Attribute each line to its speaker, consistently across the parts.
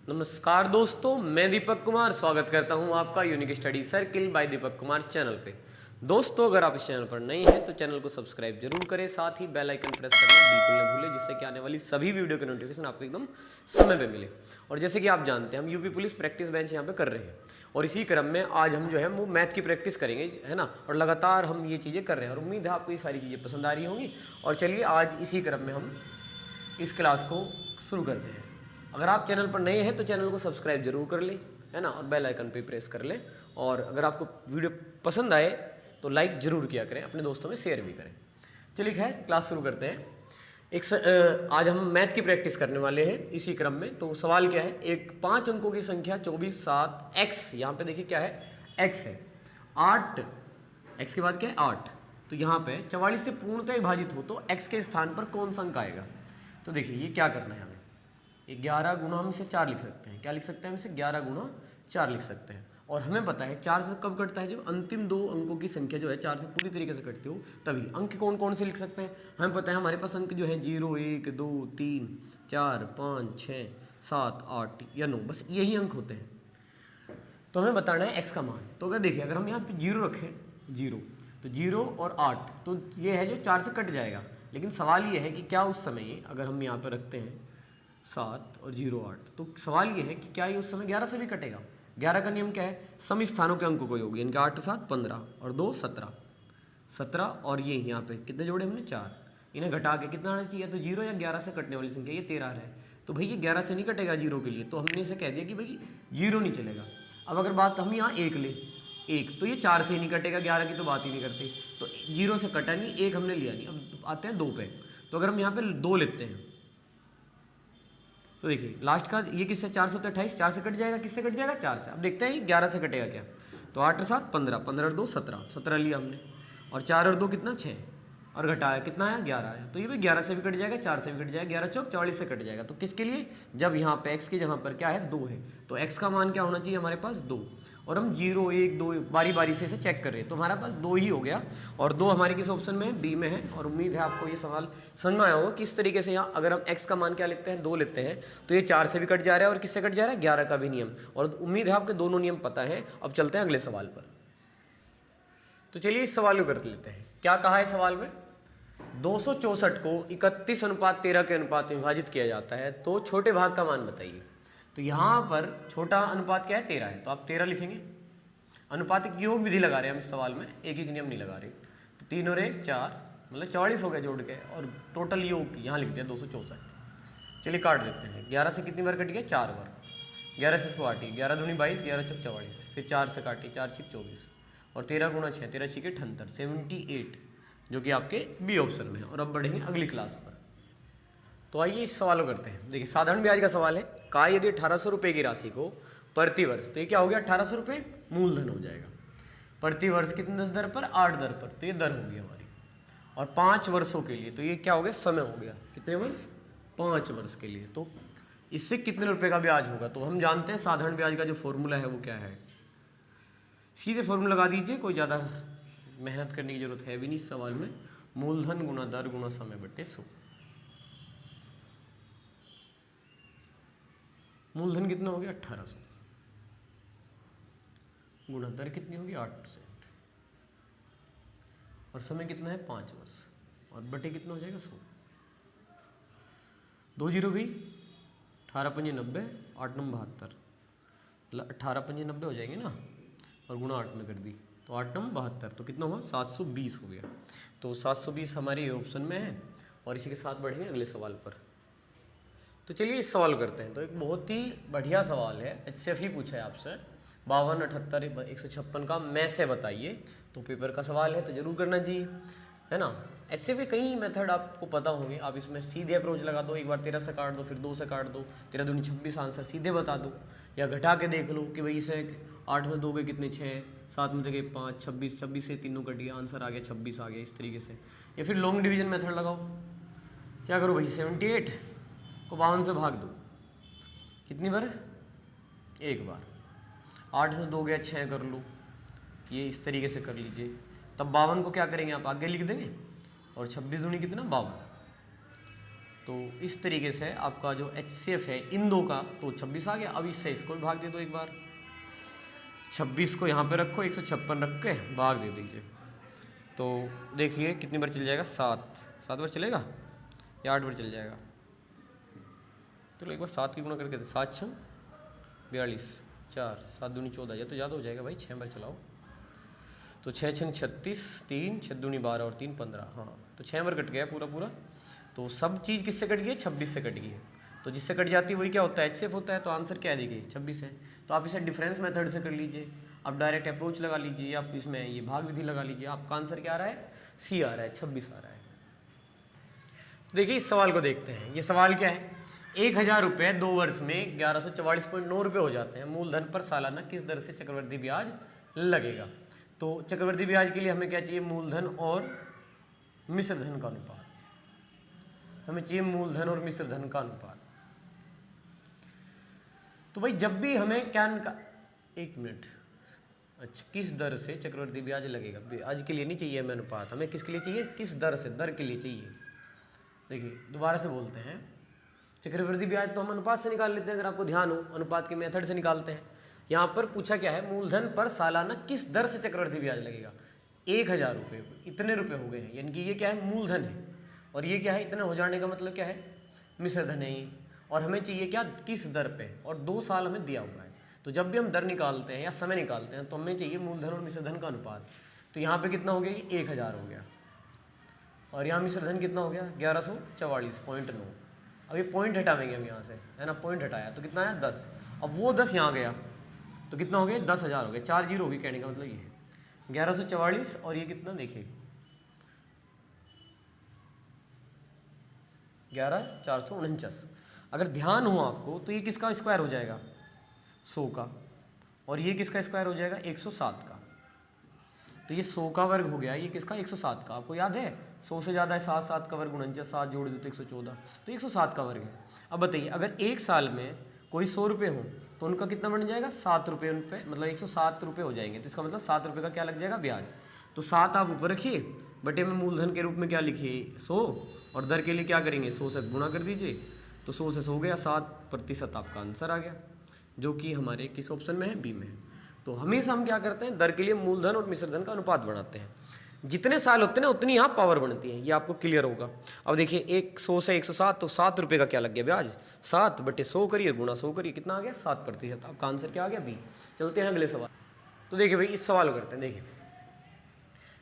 Speaker 1: नमस्कार दोस्तों, मैं दीपक कुमार स्वागत करता हूं आपका unique study circle bye Deepak Kumar channel पे। दोस्तों, अगर आप इस चैनल पर नए हैं तो चैनल को सब्सक्राइब जरूर करें, साथ ही बेल आइकन प्रेस करना बिल्कुल न भूलें, जिससे कि आने वाली सभी वीडियो के नोटिफिकेशन आपको एकदम समय पे मिले। और जैसे कि आप जानते हैं, हम यूपी पुलिस प्रैक्टिस बेंच यहाँ पे कर रहे हैं और इसी क्रम में आज हम जो है वो मैथ की प्रैक्टिस करेंगे, है ना। और लगातार हम ये चीज़ें कर रहे हैं और उम्मीद है आपको ये सारी चीज़ें पसंद आ रही होंगी। और चलिए आज इसी क्रम में हम इस क्लास को शुरू करते हैं। अगर आप चैनल पर नए हैं तो चैनल को सब्सक्राइब जरूर कर लें, है ना, और बेल आइकन पे प्रेस कर लें। और अगर आपको वीडियो पसंद आए तो लाइक जरूर किया करें, अपने दोस्तों में शेयर भी करें। चलिए खैर क्लास शुरू करते हैं। आज हम मैथ की प्रैक्टिस करने वाले हैं इसी क्रम में। तो सवाल क्या है, एक 5 अंकों की संख्या 24, 7 x, यहाँ पे देखिए क्या है, x है, 8 x के बाद क्या है 8, तो यहाँ पे 44 से पूर्णतः विभाजित हो तो x के स्थान पर कौन सा अंक आएगा। तो देखिए ये क्या करना है हमें, 11 गुना हम इसे 4 लिख सकते हैं। क्या लिख सकते हैं हम इसे, 11 गुना 4 लिख सकते हैं। और हमें पता है 4 से कब कटता है, जब अंतिम दो अंकों की संख्या जो है 4 से पूरी तरीके से कटती हो तभी। अंक कौन कौन से लिख सकते हैं, हमें पता है हमारे पास अंक जो है 0, 1, 2, 3, 4, 5, 6, 7, 8 या 9, बस यही अंक होते हैं। तो हमें बताना है x का मान। तो अगर देखिए, अगर हम यहाँ पे 0 रखें, 0 तो 0 और 8 तो ये है जो 4 से कट जाएगा। लेकिन सवाल ये है कि क्या उस समय अगर हम यहाँ पर रखते हैं 7 और 0, 8, तो सवाल ये है कि क्या ये उस समय 11 से भी कटेगा। 11 का नियम क्या है, सम स्थानों के अंकों को योग, यानी कि 8 7 15 और 2 17, 17 और ये यहाँ पे कितने जोड़े हमने 4, इन्हें घटा के कितना आना चाहिए, तो 0 या 11 से कटने वाली संख्या ये 13 है। तो भाई ये 11 से नहीं कटेगा 0 के लिए, तो हमने इसे कह दिया कि भाई 0 नहीं चलेगा। अब अगर बात हम यहाँ 1 ले, 1 तो ये 4 से ही नहीं कटेगा, 11 की तो बात ही नहीं करते, तो 0 से कटा नहीं, 1 हमने लिया नहीं। अब आते हैं 2 पे। तो अगर हम यहाँ पे 2 लेते हैं तो देखिए लास्ट का ये किससे, 4 से 28, 4 से कट जाएगा, किससे कट जाएगा 4 से। अब देखते हैं 11 से कटेगा क्या, तो 8 और 7 15, 15 और 2 17, 17 लिया हमने, और 4 और 2 कितना 6, और घटाया कितना आया 11 आया। तो ये भी 11 से भी कट जाएगा, 4 से भी कट जाएगा, 11 चौक 44 से कट जाएगा। तो किसके लिए, जब यहाँ पे x की जगह पर क्या है 2 है, तो x का मान क्या होना चाहिए हमारे पास 2। और हम 0 1 2 बारी बारी से इसे चेक कर रहे हैं, तो हमारे पास 2 ही हो गया। और 2 हमारे किस ऑप्शन में है, बी में है। और उम्मीद है आपको ये सवाल समझ में आया होगा किस तरीके से यहाँ अगर हम x का मान क्या लेते हैं 2 लेते हैं तो ये 4 से भी कट जा रहा है और किससे कट जा रहा है 11 का भी नियम। और उम्मीद है आपके दोनों नियम पता है। अब चलते हैं अगले सवाल पर। तो चलिए इस सवाल को कर लेते हैं। क्या कहा है सवाल में, 264 को 31:13 के अनुपात में विभाजित किया जाता है, तो छोटे भाग का मान बताइए। तो यहाँ पर छोटा अनुपात क्या है 13 है, तो आप 13 लिखेंगे। अनुपातिक योग विधि लगा रहे हैं हम इस सवाल में, एक एक नियम नहीं लगा रहे। तो 3 और 1 4, मतलब 44 हो गया जोड़ के, और टोटल योग यहाँ लिख दिया 264। चलिए काट देते हैं, 11 से कितनी बार कट गया 4 बार, 11 से इसको काटी, 11 दूनी 22, 11 चौक 44, फिर 4 से काटी, 4 6 24, और 13 गुना 6, 13 6 78, 78, जो कि आपके बी ऑप्शन में है। और अब बढ़ेंगे अगली क्लास पर। तो आइए इस सवाल को करते हैं। देखिए साधारण ब्याज का सवाल है, कहा यदि 1800 रुपये की राशि को प्रति वर्ष, तो ये क्या हो गया 1800 रुपये मूलधन हो जाएगा, प्रति वर्ष कितने दर पर, 8 दर पर, तो ये दर होगी हमारी। और 5 वर्षों के लिए, तो ये क्या हो गया समय हो गया, कितने वर्ष 5 वर्ष के लिए। तो इससे कितने रुपए का ब्याज होगा, तो हम जानते हैं साधारण ब्याज का जो फॉर्मूला है वो क्या है, सीधे फॉर्मूला लगा दीजिए, कोई ज़्यादा मेहनत करने की जरूरत है भी नहीं इस सवाल में। मूलधन गुना दर गुना समय बटे 100। मूलधन कितना हो गया 1800, गुना दर कितनी होगी 8%, और समय कितना है 5 वर्ष, और बटे कितना हो जाएगा 100। 2 जीरो गई, 18 पंजे 90, 8 9 72, मतलब 18 पंजे 90 हो जाएंगे ना, और गुना 8 में कर दी, तो 8 9 72, तो कितना हुआ 720 हो गया। तो 720 हमारे ऑप्शन में है। और इसी के साथ बढ़ेंगे अगले सवाल पर। तो चलिए इस सवाल करते हैं। तो एक बहुत ही बढ़िया सवाल है, HCF ही पूछा है आपसे, 52 78 156 का मैं से बताइए। तो पेपर का सवाल है तो जरूर करना चाहिए, है ना। HCF के कई मेथड आपको पता होंगे, आप इसमें सीधे अप्रोच लगा दो, एक बार 13 से काट दो, फिर 2 से काट दो, 13 दूनी 26 आंसर सीधे बता दो, या घटा के देख लो कि भाई इसे 8 में 2 गए कितने 6, 7 में 2 गए 5, 26, 26 से तीनों कट गया, आंसर आ गया 26 आ गया, इस तरीके से। या फिर लॉन्ग डिवीजन मेथड लगाओ, क्या करो भाई 78 को 52 से भाग दो, कितनी बार, एक बार, 8 में 2 गया 6 कर लो, ये इस तरीके से कर लीजिए। तब 52 को क्या करेंगे आप आगे लिख देंगे, और 26 दूनी कितना 52, तो इस तरीके से आपका जो HCF है इन दो का, तो 26 आ गया। अब इससे इसको भी भाग दे दो एक बार, 26 को यहाँ पे रखो, 156 रख के भाग दे दीजिए। तो देखिए कितनी बार चल जाएगा, 7 बार चलेगा या 8 बार चल जाएगा। तो एक बार 7 की गुणा करके 7 6 42, 4 7 दूनी 14, या तो ज़्यादा हो जाएगा भाई, 6 बार चलाओ। तो 6 6 36, 3 6 दूनी 12 और 3 15, हाँ तो 6 बार कट गया पूरा। तो सब चीज़ किससे कट गई है, 26 से कट गई है। तो जिससे कट जाती है वही क्या होता है, HCF होता है। तो आंसर क्या है देखिए 26 है। तो आप इसे डिफरेंस मेथड से कर लीजिए, आप डायरेक्ट अप्रोच लगा लीजिए, आप इसमें ये भाग विधि लगा लीजिए। आपका आंसर क्या आ रहा है, C आ रहा है, 26 आ रहा है। देखिए इस सवाल को देखते हैं। ये सवाल क्या है, 1000 रुपये 2 वर्ष में 1144.9 रुपये हो जाते हैं। मूलधन पर सालाना किस दर से चक्रवृद्धि ब्याज लगेगा। तो चक्रवृद्धि ब्याज के लिए हमें क्या चाहिए, मूलधन और मिश्र धन का अनुपात। हमें चाहिए मूलधन और मिश्र धन का अनुपात। तो भाई जब भी हमें क्या एक मिनट, अच्छा किस दर से चक्रवृद्धि ब्याज लगेगा, ब्याज के लिए नहीं चाहिए हमें अनुपात, हमें किसके लिए चाहिए, किस दर से, दर के लिए चाहिए। देखिए दोबारा से बोलते हैं, चक्रवृद्धि ब्याज तो हम अनुपात से निकाल लेते हैं, अगर आपको ध्यान हो अनुपात के मेथड से निकालते हैं। यहाँ पर पूछा क्या है, मूलधन पर सालाना किस दर से चक्रवृद्धि ब्याज लगेगा। 1000 रुपये इतने रुपये हो गए हैं, यानी कि ये क्या है, मूलधन है, और ये क्या है, इतने हो जाने का मतलब क्या है, मिश्र धन है ये। और हमें चाहिए क्या, किस दर पे, और 2 साल हमें दिया हुआ है। तो जब भी हम दर निकालते हैं या समय निकालते हैं तो हमें चाहिए मूलधन और मिश्र धन का अनुपात। तो यहाँ पे कितना हो गया, ये 1000 हो गया, और यहाँ मिश्र धन कितना हो गया, 1144.9। अब ये पॉइंट हटावेंगे हम यहाँ से, है ना, पॉइंट हटाया तो कितना है 10। अब वो 10 यहाँ गया तो कितना हो गया, 10,000 हो गया, 4 जीरो होगी, कहने का मतलब ये है 1144, और ये कितना देखिए 11,449। अगर ध्यान हो आपको तो ये किसका स्क्वायर हो जाएगा, 100 का, और ये किसका स्क्वायर हो जाएगा, 107 का। तो ये 100 का वर्ग हो गया, ये किसका, 107 का। आपको याद है 100 से ज़्यादा है 7, 7 का वर्ग 49, 7 जोड़ दो तो 114, तो 107 का वर्ग है। अब बताइए अगर एक साल में कोई 100 रुपये हो तो उनका कितना बन जाएगा, 7 रुपये उन पर, मतलब 107 रुपये हो जाएंगे। तो इसका मतलब 7 रुपये का क्या लग जाएगा, ब्याज। तो 7 आप ऊपर रखिए, बटे में मूलधन के रूप में क्या लिखिए, 100, और दर के लिए क्या करेंगे, 100 से गुणा कर दीजिए। तो 100 से 100 गया, 7% आपका आंसर आ गया, जो कि हमारे किस ऑप्शन में है, बी में। तो हमेशा हम क्या करते हैं, दर के लिए मूलधन और मिश्र धन का अनुपात बनाते हैं। जितने साल होते हैं ना उतनी यहाँ पावर बनती है, ये आपको क्लियर होगा। अब देखिए 100 से 107, तो 7 रुपये का क्या लग गया ब्याज, 7 बटे 100 करिए, गुणा 100 करिए, कितना आ गया, 7%। आपका आंसर क्या आ गया, बी। चलते हैं अगले सवाल। तो देखिए भाई इस सवाल को करते हैं। देखिए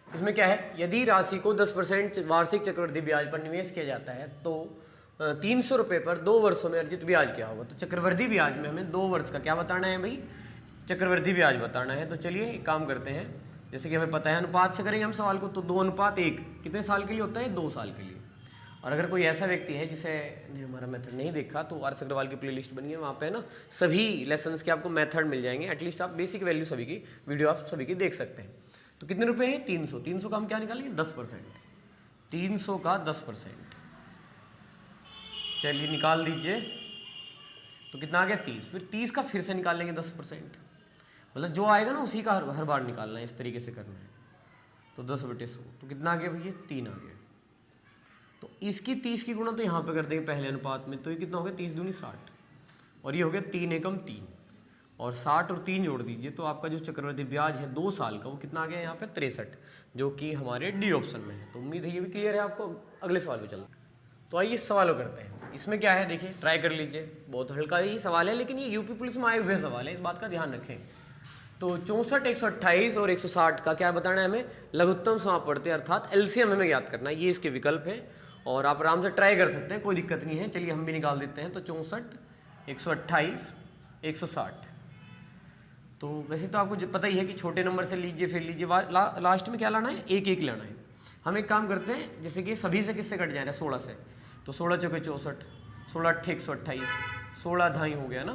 Speaker 1: इसमें क्या है, यदि राशि को 10% वार्षिक चक्रवृद्धि ब्याज पर निवेश किया जाता है तो 300 रुपये पर 2 वर्षों में अर्जित ब्याज क्या होगा। तो चक्रवृद्धि ब्याज में हमें 2 वर्ष का क्या बताना है भाई, चक्रवृद्धि ब्याज बताना है। तो चलिए एक काम करते हैं, जैसे कि हमें पता है अनुपात से करेंगे हम सवाल को, तो 2:1 कितने साल के लिए होता है, 2 साल के लिए। और अगर कोई ऐसा व्यक्ति है जिसे हमारा मेथड नहीं देखा, तो आर अग्रवाल की प्लेलिस्ट बनी है, वहाँ पे ना सभी लेसन्स के आपको मेथड मिल जाएंगे। एटलीस्ट आप बेसिक वैल्यू सभी की वीडियो आप सभी की देख सकते हैं। तो कितने रुपए हैं, 300। 300 का हम क्या निकालेंगे, 10%। 300 का 10%, चलिए निकाल दीजिए। तो कितना आ गया, 30। फिर 30 का फिर से निकालेंगे 10%, मतलब जो आएगा ना उसी का हर बार निकालना है, इस तरीके से करना है। तो 10/100, तो कितना आ गया भैया, 3 आ गया। तो इसकी 30 की गुणा तो यहाँ पे कर देंगे पहले अनुपात में, तो ये कितना हो गया, 30 दूनी 60, और ये हो गया 3 एकम 3, और 60 और 3 जोड़ दीजिए तो आपका जो चक्रवृद्धि ब्याज है 2 साल का, वो कितना आ गया यहाँ पे 63, जो कि हमारे डी ऑप्शन में है। तो उम्मीद है ये भी क्लियर है आपको। अगले सवाल पे चलते हैं। तो आइए इस सवाल को करते हैं। इसमें क्या है देखिए, ट्राई कर लीजिए, बहुत हल्का ही सवाल है, लेकिन ये यूपी पुलिस में आए हुए सवाल है, इस बात का ध्यान रखें। तो 64, 128 और 160 का क्या बताना है हमें, लघुत्तम समापवर्ती अर्थात एलसीएम हमें ज्ञात करना है। ये इसके विकल्प है और आप आराम से ट्राई कर सकते हैं, कोई दिक्कत नहीं है। चलिए हम भी निकाल देते हैं। तो 64, 128, 160। तो वैसे तो आपको पता ही है कि छोटे नंबर से लीजिए, फिर लीजिए, लास्ट में क्या लाना है, 1-1 लाना है। हम एक काम करते हैं, जैसे कि सभी से किससे कट जा रहा है, 16 से। तो 16 चौके 64, 16 अट्ठे 128, 16 ढाई हो गया ना,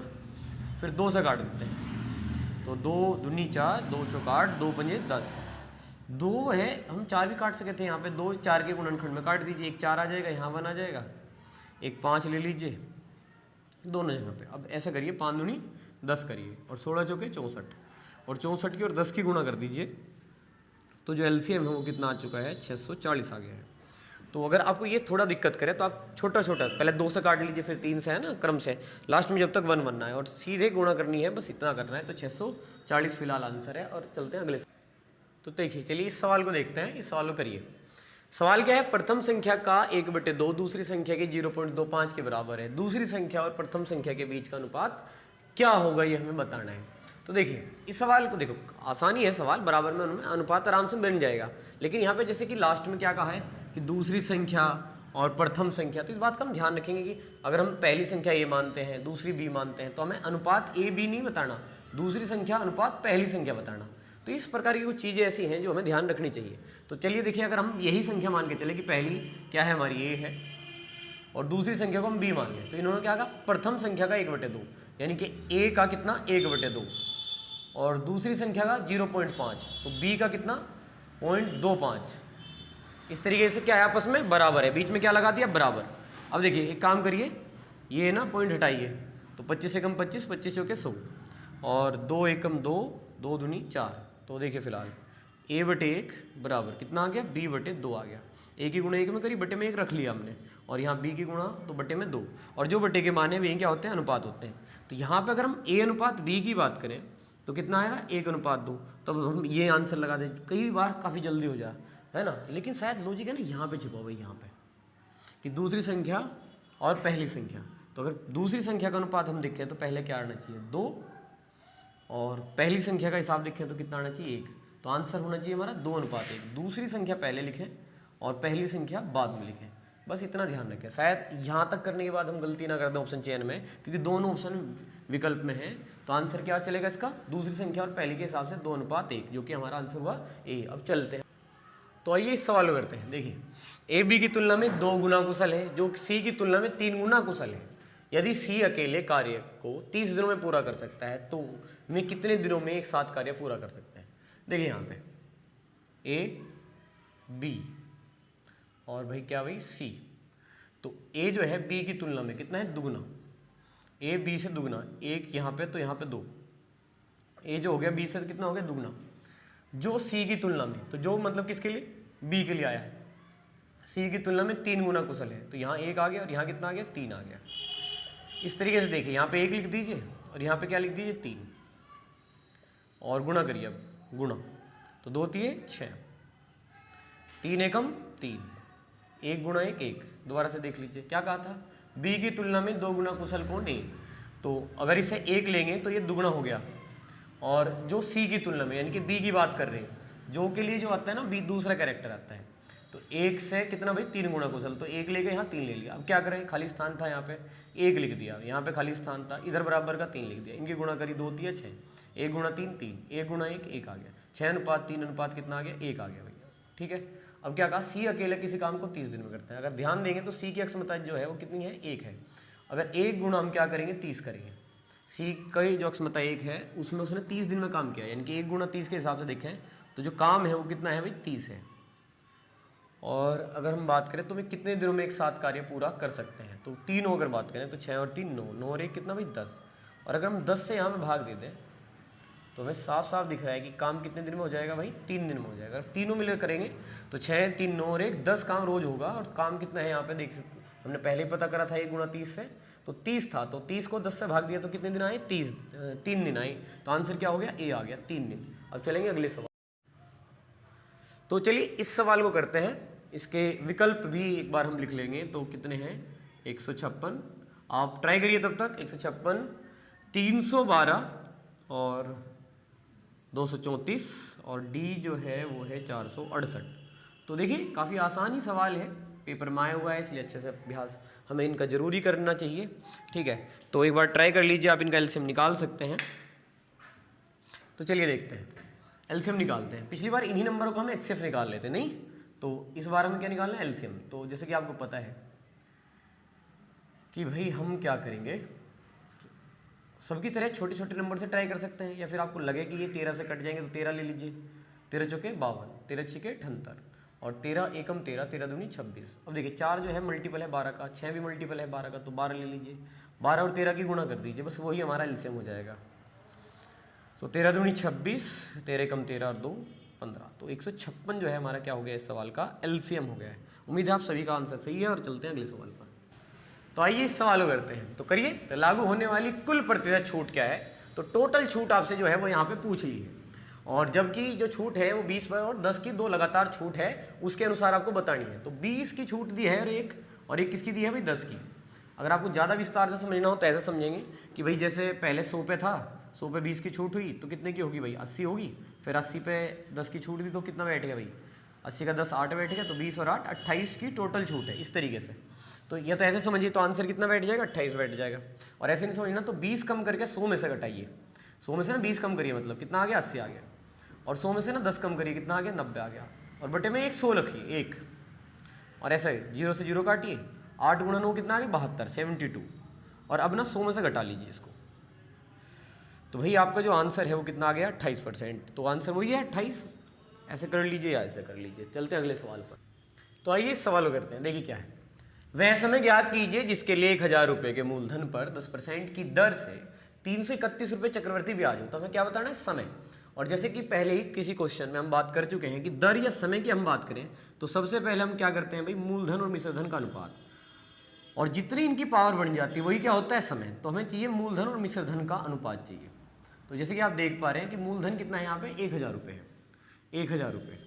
Speaker 1: फिर 2 से काट देते हैं। तो 2 दूनी 4, 2 चौक 8, 2 पंजे 10, 2 है, हम 4 भी काट सकते थे यहाँ पे। 2 4 के गुणनखंड में काट दीजिए, एक 4 आ जाएगा, यहाँ 1 आ जाएगा, एक 5 ले लीजिए दोनों जगह पे। अब ऐसा करिए, 5 दूनी 10 करिए, और 16 चौके 64, और 64 की और 10 की गुणा कर दीजिए। तो जो एलसीएम है वो कितना आ चुका है, 640 आ गया है। तो अगर आपको ये थोड़ा दिक्कत करे तो आप छोटा छोटा पहले 2 से काट लीजिए, फिर 3 से, है ना, क्रम से, लास्ट में जब तक 1 बनना है और सीधे गुणा करनी है, बस इतना करना है। तो 640 फिलहाल आंसर है। और चलते हैं अगले। तो देखिए, चलिए इस सवाल को देखते हैं। इस सवाल को करिए। सवाल क्या है, प्रथम संख्या का 1/2 दूसरी संख्या के 0.25 के बराबर है। दूसरी संख्या और प्रथम संख्या के बीच का अनुपात क्या होगा, ये हमें बताना है। तो देखिए इस सवाल को देखो, आसानी है सवाल, बराबर में उनमें अनुपात आराम से बन जाएगा। लेकिन यहाँ पे जैसे कि लास्ट में क्या कहा है कि दूसरी संख्या और प्रथम संख्या, तो इस बात का हम ध्यान रखेंगे कि अगर हम पहली संख्या ए मानते हैं, दूसरी बी मानते हैं, तो हमें अनुपात ए बी नहीं बताना, दूसरी संख्या अनुपात पहली संख्या बताना। तो इस प्रकार की कुछ चीज़ें ऐसी हैं जो हमें ध्यान रखनी चाहिए। तो चलिए देखिए, अगर हम यही संख्या मान के चले कि पहली क्या है हमारी ए है और दूसरी संख्या को हम बी मान लें, तो इन्होंने क्या कहा, प्रथम संख्या का 1/2, यानी कि ए का कितना 1/2 और दूसरी संख्या का 0.5, तो बी का कितना 0.25। इस तरीके से क्या है, आपस में बराबर है, बीच में क्या लगा दिया, बराबर। अब देखिए एक काम करिए, ये ना पॉइंट हटाइए, तो 25 एकम 25, 25 चौके 100 और 2 एकम 2, 2 दूनी 4। तो देखिए फिलहाल a/1 बराबर कितना आ गया, b/2 आ गया। a की गुणा 1 में करी, बटे में 1 रख लिया हमने, और यहाँ b की गुणा तो बटे में 2, और जो बटे के माने वे क्या होते हैं, अनुपात होते हैं। तो यहाँ पे अगर हम a अनुपात b की बात करें तो कितना आएगा, 1:2। तब हम ये आंसर लगा दें, कई बार काफ़ी जल्दी हो जाए, है ना। लेकिन शायद लॉजिक है ना यहाँ पे छिपा हुआ, यहाँ पे कि दूसरी संख्या और पहली संख्या। तो अगर दूसरी संख्या का अनुपात हम देखें तो पहले क्या आना चाहिए, 2, और पहली संख्या का हिसाब देखें तो कितना आना चाहिए, 1। तो आंसर होना चाहिए हमारा 2:1। दूसरी संख्या पहले लिखें और पहली संख्या बाद में लिखें, बस इतना ध्यान रखें। शायद यहाँ तक करने के बाद हम गलती ना कर दें ऑप्शन चयन में, क्योंकि दोनों ऑप्शन विकल्प में हैं। तो आंसर क्या चलेगा इसका, दूसरी संख्या और पहली के हिसाब से 2:1, जो कि हमारा आंसर हुआ ए। अब चलते हैं, तो आइए इस सवाल को करते हैं। देखिए ए बी की तुलना में 2 गुना कुशल है, जो सी की तुलना में 3 गुना कुशल है। यदि सी अकेले कार्य को 30 दिनों में पूरा कर सकता है, तो वे कितने दिनों में एक साथ कार्य पूरा कर सकते हैं। देखिए यहाँ पे ए बी और भाई क्या, भाई सी। तो ए जो है बी की तुलना में कितना है, दुगुना। ए बी से दुगुना, एक यहाँ पे तो यहाँ पे 2, ए जो हो गया बी से कितना हो गया, दुगुना। जो सी की तुलना में, तो जो मतलब किसके लिए, बी के लिए आया है, सी की तुलना में 3 गुना कुशल है। तो यहाँ 1 आ गया और यहाँ कितना आ गया, 3 आ गया। इस तरीके से देखिए, यहाँ पे 1 लिख दीजिए और यहाँ पे क्या लिख दीजिए, 3, और गुणा करिए। अब गुणा तो 2 3 6, 3 एकम 3, 1 गुणा 1 1। दोबारा से देख लीजिए, क्या कहा था, बी की तुलना में 2 गुना कुशल कौन है। तो अगर इसे 1 लेंगे तो ये दुगुना हो गया, और जो सी की तुलना में, यानी कि बी की बात कर रहे हैं, जो के लिए जो आता है ना बी, दूसरा कैरेक्टर आता है, तो 1 से कितना भाई, 3 गुना कुशल। तो 1 ले गए, यहाँ 3 ले लिया। अब क्या करें, खाली स्थान था, यहाँ पे 1 लिख दिया, यहाँ पे खाली स्थान था, इधर बराबर का 3 लिख दिया। इनकी गुणा करी, 2 3 6, 1 गुणा 3 3, 1 गुणा 1 1 आ गया, 6:3 अनुपात कितना आ गया, 1 आ गया भैया। ठीक है, अब क्या कहा, सी अकेले किसी काम को 30 दिन में करता है। अगर ध्यान देंगे तो सी की अक्षमता जो है वो कितनी है, 1 है। अगर 1 गुणा हम क्या करेंगे, 30 करेंगे। सी की जो अक्षमता 1 है उसमें उसने 30 दिन में काम किया, यानी कि 1 गुणा 30 के हिसाब से देखें तो जो काम है वो कितना है भाई, 30 है। और अगर हम बात करें तो वे कितने दिनों में एक साथ कार्य पूरा कर सकते हैं, तो तीनों अगर बात करें तो 6 और 3 9, 9 और 1 कितना भाई, 10। और अगर हम 10 से यहाँ पे भाग दे दें तो हमें साफ साफ दिख रहा है कि काम कितने दिन में हो जाएगा भाई, 3 दिन में हो जाएगा। अगर तीनों मिलकर करेंगे तो 6 3 9 और 1 10 काम रोज होगा। और काम कितना है यहाँ पे देख, हमने पहले ही पता करा था 1 गुणा 30 से, तो 30 था, तो 30 को 10 से भाग दिया तो कितने दिन आए, 3 दिन आए। तो आंसर क्या हो गया, ए आ गया, 3 दिन। अब चलेंगे अगले सवाल। तो चलिए इस सवाल को करते हैं, इसके विकल्प भी एक बार हम लिख लेंगे। तो कितने हैं, 156, आप ट्राई करिए तब तक, 156, 312 और 234, और डी जो है वो है 468। तो देखिए काफ़ी आसान ही सवाल है, पेपर में आया हुआ है, इसलिए अच्छे से अभ्यास हमें इनका जरूरी करना चाहिए। ठीक है, तो एक बार ट्राई कर लीजिए, आप इनका एलसीएम निकाल सकते हैं। तो चलिए देखते हैं, एलसीएम निकालते हैं। पिछली बार इन्हीं नंबरों को हम एचसीएफ निकाल लेते नहीं, तो इस बार हमें क्या निकालना है, एलसीएम। तो जैसे कि आपको पता है कि भाई हम क्या करेंगे, सबकी तरह छोटे छोटे नंबर से ट्राई कर सकते हैं, या फिर आपको लगे कि ये 13 से कट जाएंगे तो 13 ले लीजिए। 13 चौके 52, 13 छिके 78, और 13 एकम 13, 13 दूनी 26। अब देखिए 4 जो है मल्टीपल है 12 का, 6 भी मल्टीपल है 12 का, तो 12 ले लीजिए। 12 और 13 की गुणा कर दीजिए, बस वही हमारा एलसीएम हो जाएगा। तो 13 दूनी 26, 13 एकम 13 और 2, 15। तो 156 जो है हमारा क्या हो गया इस सवाल का एलसीएम हो गया है। उम्मीद है आप सभी का आंसर सही है और चलते हैं अगले सवाल पर। तो आइए इस सवाल को करते हैं। तो करिए, तो लागू होने वाली कुल प्रतिशत छूट क्या है। तो टोटल छूट आपसे जो है वो यहाँ पे पूछ ली है, और जबकि जो छूट है वो 20 पर और 10 की दो लगातार छूट है, उसके अनुसार आपको बतानी है। तो 20 की छूट दी है और एक किसकी दी है भाई, 10 की। अगर आपको ज़्यादा विस्तार से समझना हो तो ऐसा समझेंगे कि भाई जैसे पहले 100 पे था, 100 पे 20 की छूट हुई तो कितने की होगी भाई, 80 होगी। फिर 80 पे 10 की छूट दी तो कितना बैठ गया भाई, 80 का 10 8 बैठ गया, तो 20 और 8 28 की टोटल छूट है। इस तरीके से तो ये तो ऐसे समझिए, तो आंसर कितना बैठ जाएगा, 28 बैठ जाएगा। और ऐसे नहीं समझना तो 20 कम करके 100 में से घटाइए, 100 में से ना 20 कम करिए, मतलब कितना आ गया, 80 आ गया। और 100 में से ना 10 कम करिए, कितना आ गया, 90 आ गया। और बटे में एक 100 रखिए, एक। और ऐसा जीरो से जीरो काटिए, 8 गुणा 9 कितना आ गया, 72, 72। और अब ना 100 में से घटा लीजिए इसको, तो भाई आपका जो आंसर है वो कितना आ गया, 28%। तो आंसर वही है 28। ऐसे कर लीजिए या ऐसे कर लीजिए। चलते हैं अगले सवाल पर। तो आइए इस सवाल को करते हैं। देखिए क्या है, वह समय ज्ञात कीजिए जिसके लिए 1000 रुपये के मूलधन पर 10% की दर से 331 रुपये चक्रवर्ती ब्याज हो। तो हमें क्या बताना है, समय। और जैसे कि पहले ही किसी क्वेश्चन में हम बात कर चुके हैं कि दर या समय की हम बात करें तो सबसे पहले हम क्या करते हैं भाई, मूलधन और मिश्रधन का अनुपात। और जितनी इनकी पावर बढ़ जाती है वही क्या होता है, समय। तो हमें चाहिए मूलधन और मिश्रधन का अनुपात चाहिए। तो जैसे कि आप देख पा रहे हैं कि मूलधन कितना है यहाँ पे, 1000 रुपये है, 1000 रुपये।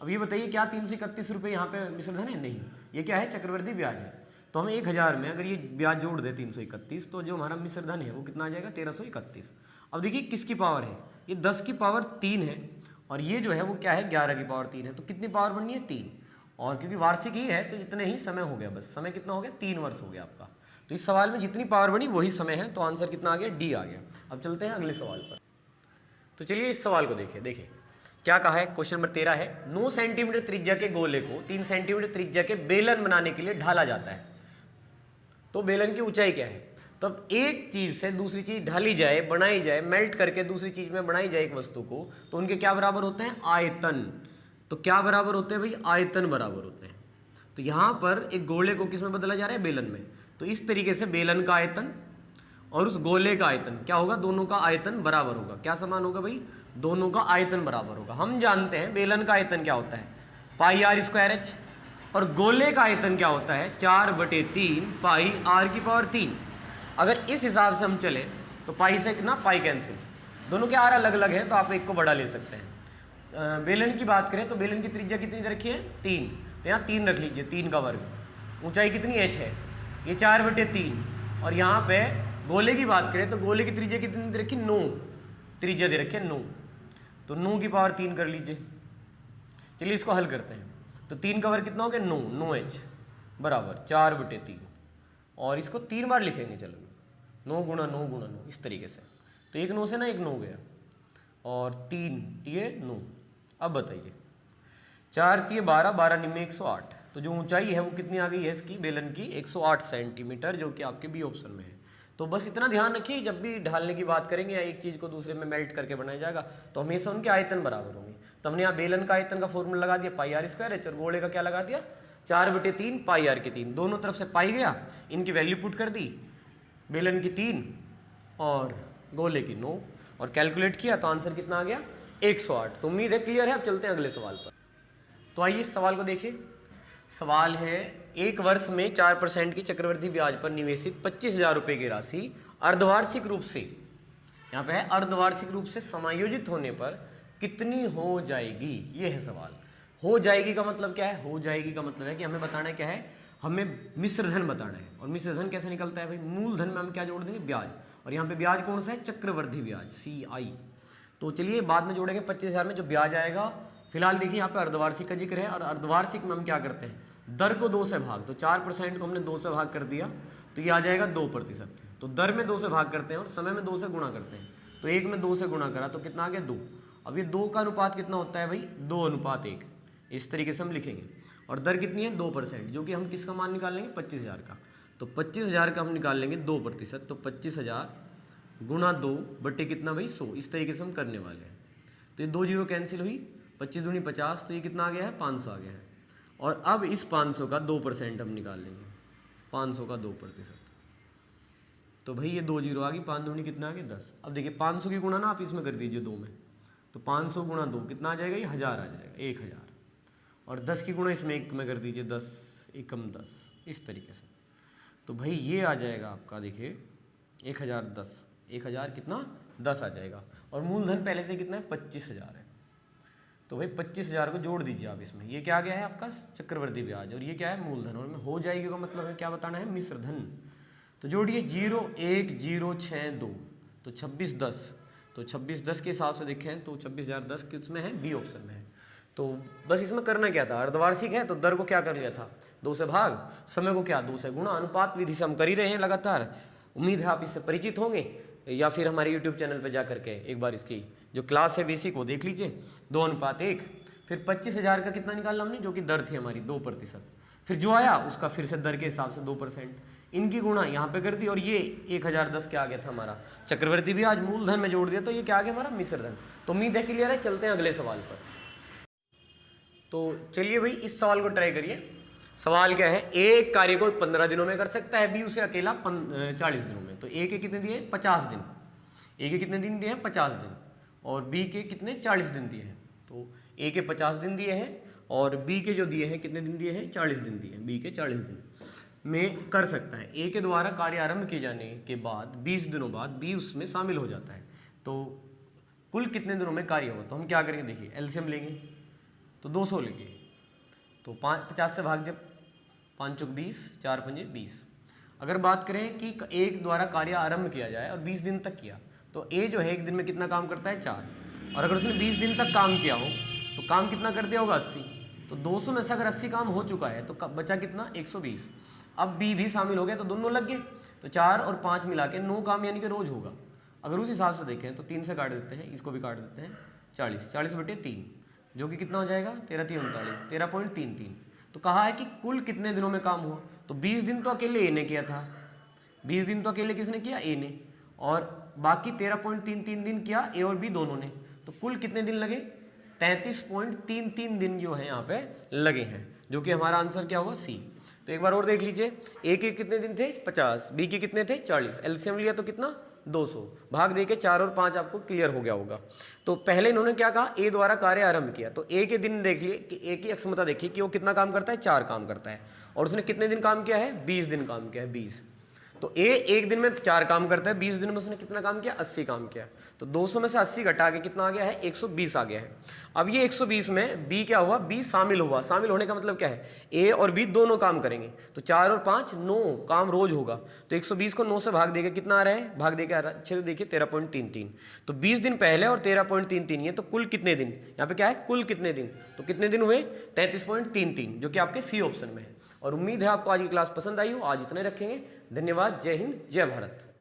Speaker 1: अब ये बताइए क्या 331 रुपये यहाँ पे मिश्रधन है, नहीं, ये क्या है, चक्रवर्ती ब्याज है। तो हमें 1000 में अगर ये ब्याज जोड़ दे 331, तो जो हमारा मिश्रधन है वो कितना आ जाएगा, 1331। अब देखिए किसकी पावर है, ये 10 की पावर 3 है, और ये जो है वो क्या है, 11 की पावर 3 है। तो कितनी पावर बननी है, 3। और क्योंकि वार्षिक ही है तो इतने ही समय हो गया, बस समय कितना हो गया, 3 वर्ष हो गया आपका। तो इस सवाल में जितनी पावर बनी वही समय है, तो आंसर कितना आ गया, डी आ गया। अब चलते हैं अगले सवाल पर। तो चलिए इस सवाल को देखिए क्या कहा है। क्वेश्चन नंबर 13 है, 9 सेंटीमीटर त्रिज्या के गोले को 3 सेंटीमीटर त्रिज्या के बेलन बनाने के लिए ढाला जाता है। तो बेलन की ऊंचाई क्या है। तो अब एक चीज से दूसरी चीज ढाली जाए, बनाई जाए, मेल्ट करके दूसरी चीज में बनाई जाए एक वस्तु को, तो उनके क्या बराबर होते हैं, आयतन। तो क्या बराबर होते हैं भाई, आयतन बराबर होते हैं। तो यहां पर एक गोले को किस में बदला जा रहा है, बेलन में। तो इस तरीके से बेलन का आयतन और उस गोले का आयतन क्या होगा, दोनों का आयतन बराबर होगा। क्या समान होगा भाई, दोनों का आयतन बराबर होगा। हम जानते हैं बेलन का आयतन क्या होता है, पाई आर स्क्वायर एच, और गोले का आयतन क्या होता है, 4/3 पाई आर की पावर 3। अगर इस हिसाब से हम चले तो पाई से ना पाई कैंसिल, दोनों के आर अलग अलग है, तो आप एक को बड़ा ले सकते हैं। बेलन की बात करें तो बेलन की त्रिज्या कितनी रखी है, 3। तो यहाँ 3 रख लीजिए, 3 का वर्ग। ऊंचाई कितनी एच है, ये 4/3। और यहाँ पे गोले की बात करें तो गोले की त्रिज्या कितनी दे रखी, 9 त्रिज्या दे रखी है, 9। तो 9 की पावर 3 कर लीजिए। चलिए इसको हल करते हैं। तो 3 का वर्ग कितना हो गया, 9, 9h बराबर 4/3। और इसको 3 बार लिखेंगे, चलो 9 गुणा 9 गुणा 9, इस तरीके से। तो एक 9 से ना एक 9 गया, और 3 तिये 9। अब बताइए, 4 तिये 12, 12 निम्न 108। तो जो ऊंचाई है वो कितनी आ गई है इसकी, बेलन की, 108 सेंटीमीटर, जो कि आपके बी ऑप्शन में है। तो बस इतना ध्यान रखिए, जब भी ढालने की बात करेंगे या एक चीज़ को दूसरे में मेल्ट करके बनाया जाएगा तो हमेशा उनके आयतन बराबर होंगे। तो हमने यहाँ बेलन का आयतन का फॉर्मूला लगा दिया, पाई आर स्क्वायर एच, और गोले का क्या लगा दिया, 4/3 पाई आर के 3। दोनों तरफ से पाई गया, इनकी वैल्यू पुट कर दी, बेलन की 3 और गोले की 9, और कैलकुलेट किया तो आंसर कितना आ गया, 108। तो उम्मीद है क्लियर है। अब चलते हैं अगले सवाल पर। तो आइए इस सवाल को देखिए। सवाल है, एक वर्ष में 4% की चक्रवृद्धि ब्याज पर निवेशित 25,000 रुपये की राशि अर्धवार्षिक रूप से, यहाँ पे है अर्धवार्षिक रूप से समायोजित होने पर कितनी हो जाएगी, ये है सवाल। हो जाएगी का मतलब क्या है, हो जाएगी का मतलब है कि हमें बताना क्या है, हमें मिश्रधन बताना है। और मिश्रधन कैसे निकलता है भाई, मूलधन में हम क्या जोड़ देंगे, ब्याज। और यहाँ पे ब्याज कौन सा है, चक्रवृद्धि ब्याज, CI। तो चलिए बाद में जोड़ेंगे 25,000 में जो ब्याज आएगा। फिलहाल देखिए यहाँ पे अर्धवार्षिक का जिक्र है, और अर्धवार्षिक में हम क्या करते हैं, दर को 2 से भाग। तो 4% को हमने 2 से भाग कर दिया तो ये आ जाएगा 2%। तो दर में 2 से भाग करते हैं और समय में 2 से गुणा करते हैं। तो 1 में 2 से गुणा करा तो कितना आ गया, 2। अब ये 2 का अनुपात कितना होता है भाई, 2:1। इस तरीके से हम लिखेंगे। और दर कितनी है, 2%, जो कि हम किसका मान निकाल लेंगे, 25,000 का। तो 25,000 का हम निकाल लेंगे 2%। तो 25,000 गुणा 2 बटे कितना भाई, 100। इस तरीके से हम करने वाले हैं। तो ये 2 जीरो कैंसिल हुई, 25 दूनी 50, तो ये कितना आ गया है, 500 आ गया है। और अब इस 500 का 2% हम निकाल लेंगे, 500 का 2%। तो भाई ये 2 जीरो आ गई, 5 दूनी कितना आ गया, 10। अब देखिए 500 की गुणा ना आप इसमें कर दीजिए 2 में, तो 500 गुणा 2 कितना आ जाएगा, ये 1000 आ जाएगा, 1000। और 10 की गुणा इसमें एक में कर दीजिए, 10 एकम 10, इस तरीके से। तो भाई ये आ जाएगा आपका, देखिए 1010, 1000 कितना 10 आ जाएगा। और मूलधन पहले से कितना है, 25,000 है। तो भाई 25,000 को जोड़ दीजिए आप इसमें, ये क्या आ गया है आपका चक्रवृद्धि ब्याज, और ये क्या है मूलधन, और में हो जाएगी का मतलब है क्या बताना है, मिश्र धन। तो जोड़िए 01062, तो 2610, तो 2610 के हिसाब से देखें तो 26,010 किसमें है, बी ऑप्शन में है। तो बस इसमें करना क्या था, अर्धवार्षिक है तो दर को क्या कर लिया था, 2 से भाग, समय को क्या 2 से गुणा, अनुपात विधि से हम कर ही रहे हैं लगातार। उम्मीद है आप इससे परिचित होंगे, या फिर हमारे YouTube चैनल पर जा करके एक बार इसकी जो क्लास है बेसिक वो देख लीजिए। 2:1। फिर 25,000 का कितना निकालना हमने, जो कि दर थी हमारी 2%। फिर जो आया उसका फिर से दर के हिसाब से 2%, इनकी गुणा यहाँ पे कर दी, और ये 1010 क्या आ गया था हमारा चक्रवृद्धि ब्याज, मूलधन में जोड़ दिया, तो ये क्या आ गया हमारा मिश्र धन। तो उम्मीद है क्लियर है। चलते हैं अगले सवाल पर। तो चलिए भाई इस सवाल को ट्राई करिए। सवाल क्या है, एक कार्य को 15 दिनों में कर सकता है, बी उसे अकेला 40 दिनों में। तो ए के कितने दिए, 50 दिन, ए के कितने दिन दिए हैं, 50 दिन, और बी के कितने 40 दिन दिए हैं। तो ए के 50 दिन दिए हैं, और बी के जो दिए हैं कितने दिन दिए हैं, 40 दिन दिए हैं, बी के 40 दिन में कर सकता है। ए के द्वारा कार्य आरंभ किए जाने के बाद 20 दिनों बाद बी उसमें शामिल हो जाता है। तो कुल कितने दिनों में कार्य होगा, तो हम क्या करेंगे, देखिए एलसीएम लेंगे, तो 200 लेंगे, तो 50 से भाग दिया, 5 चौक 20, 4 पंजे 20। अगर बात करें कि एक द्वारा कार्य आरंभ किया जाए और 20 दिन तक किया, तो ए जो है एक दिन में कितना काम करता है, 4, और अगर उसने 20 दिन तक काम किया हो तो काम कितना कर दिया होगा, 80। तो 200 में से अगर 80 काम हो चुका है तो बचा कितना, 120। अब बी भी शामिल हो गया, तो दोनों लग गए, तो 4 और 5 मिला के 9 काम यानी कि रोज होगा। अगर उस हिसाब से देखें तो 3 से काट देते हैं, इसको भी काट देते हैं, 40/3, जो कि कितना हो जाएगा, 13×3 = 13.33। तो कहा है कि कुल कितने दिनों में काम हुआ, तो 20 दिन तो अकेले ए ने किया था, 20 दिन तो अकेले किसने किया, ए ने, और बाकी 13.33 दिन किया ए और बी दोनों ने। तो कुल कितने दिन लगे, 33.33 दिन जो है यहाँ पे लगे हैं, जो कि हमारा आंसर क्या हुआ, सी। तो एक बार और देख लीजिए, ए के कितने दिन थे, 50, बी के कितने थे, 40, एलसीएम लिया तो कितना, 200, भाग दे के 4 और 5 आपको क्लियर हो गया होगा। तो पहले इन्होंने क्या कहा, ए द्वारा कार्य आरंभ किया, तो ए के दिन देख लिए कि ए की अक्षमता देखिए कि वो कितना काम करता है, 4 काम करता है, और उसने कितने दिन काम किया है, 20 दिन काम किया है, 20। तो ए एक दिन में 4 काम करता है, 20 दिन में उसने कितना काम किया, 80 काम किया। तो 200 में से 80 घटा के कितना आ गया है, 120 आ गया है। अब ये 120 में बी क्या हुआ, बी शामिल हुआ। शामिल होने का मतलब क्या है, ए और बी दोनों काम करेंगे, तो 4 और 5 9 काम रोज होगा। तो 120 को 9 से भाग देगा, कितना आ रहा है, भाग देगा अच्छे से देखिए 13.33। तो 20 दिन पहले और 13.33 ये, तो कुल कितने दिन, यहाँ पे क्या है, कुल कितने दिन, तो कितने दिन हुए, 33.33, जो कि आपके सी ऑप्शन में है। और उम्मीद है आपको आज की क्लास पसंद आई हो। आज इतने रखेंगे, धन्यवाद, जय हिंद, जय भारत।